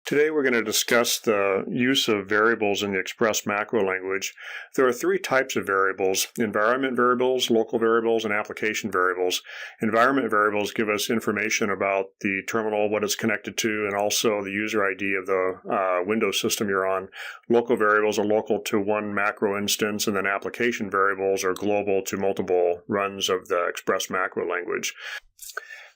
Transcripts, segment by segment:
Today we're going to discuss the use of variables in the Express macro language. There are three types of variables: environment variables, local variables, and application variables. Environment variables give us information about the terminal, what it's connected to, and also the user ID of the Windows system you're on. Local variables are local to one macro instance, and then application variables are global to multiple runs of the Express macro language.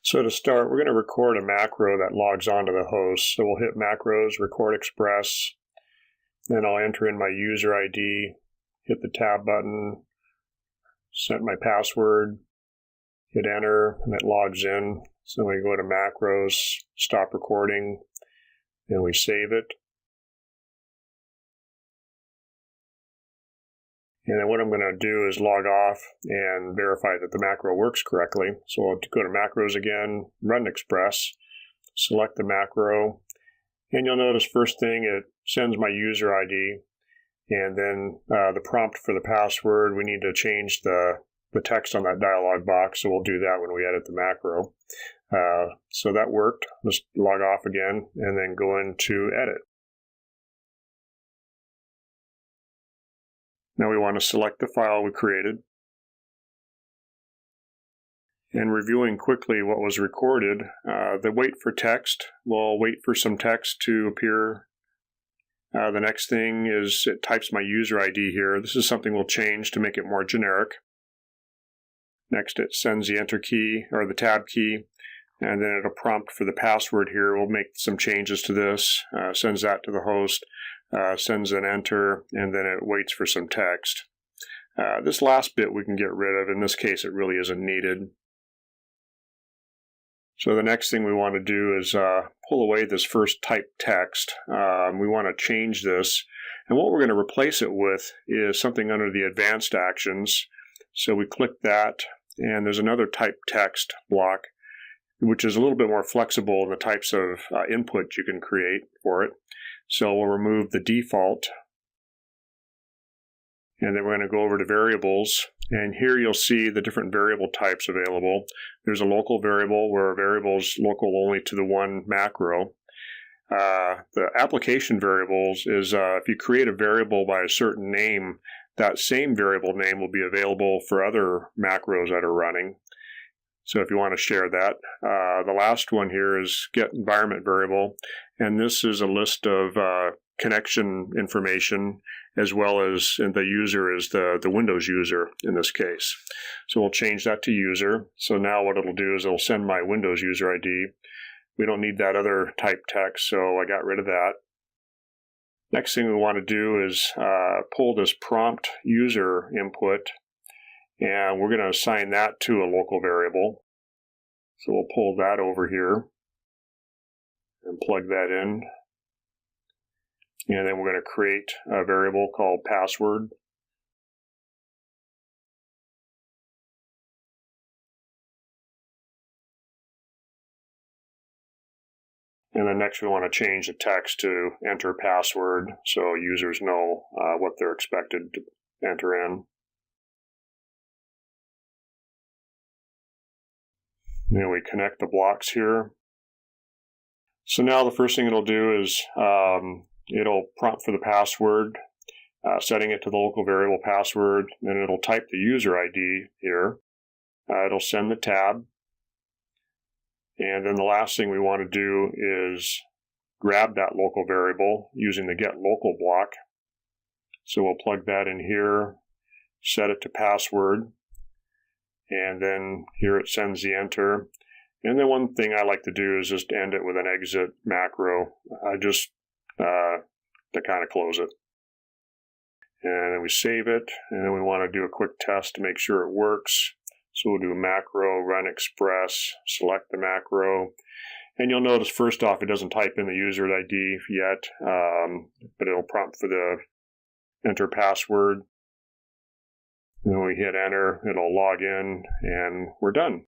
So to start, we're going to record a macro that logs onto the host. So we'll hit macros, record express, then I'll enter in my user ID, hit the tab button, set my password, hit enter, and it logs in. So we go to macros, stop recording, and we save it. And then what I'm going to do is log off and verify that the macro works correctly. So I'll go to macros again, run express, select the macro, and you'll notice first thing it sends my user ID, and then the prompt for the password, we need to change the text on that dialog box, so we'll do that when we edit the macro. So that worked. Let's log off again and then go into edit. Now we want to select the file we created. And reviewing quickly what was recorded, the wait for text, we'll wait for some text to appear. The next thing is it types my user ID here. This is something we'll change to make it more generic. Next it sends the enter key or the tab key, and then it'll prompt for the password here. We'll make some changes to this, sends that to the host. Sends an enter, and then it waits for some text. This last bit we can get rid of. In this case, it really isn't needed. So the next thing we want to do is pull away this first typed text. We want to change this, and what we're going to replace it with is something under the advanced actions. So we click that, and there's another typed text block, which is a little bit more flexible in the types of input you can create for it. So we'll remove the default, and then we're going to go over to variables, and here you'll see the different variable types available. There's a local variable where a variable is local only to the one macro. The application variables is if you create a variable by a certain name, that same variable name will be available for other macros that are running. So if you want to share that. The last one here is get environment variable, and this is a list of connection information, as well as the user is the Windows user in this case. So we'll change that to user. So now what it'll do is it'll send my Windows user ID. We don't need that other type text, so I got rid of that. Next thing we want to do is pull this prompt user input, and we're going to assign that to a local variable. So we'll pull that over here and plug that in. And then we're going to create a variable called password. And then next we want to change the text to enter password so users know what they're expected to enter in. Then we connect the blocks here. So now the first thing it'll do is it'll prompt for the password, setting it to the local variable password. Then it'll type the user ID here. It'll send the tab. And then the last thing we want to do is grab that local variable using the get local block. So we'll plug that in here, set it to password. And then here it sends the enter. And then one thing I like to do is just end it with an exit macro, just to kind of close it. And then we save it, and then we want to do a quick test to make sure it works. So we'll do macro, run express, select the macro. And you'll notice first off, it doesn't type in the user ID yet, but it'll prompt for the enter password. And when we hit enter, it'll log in, and we're done.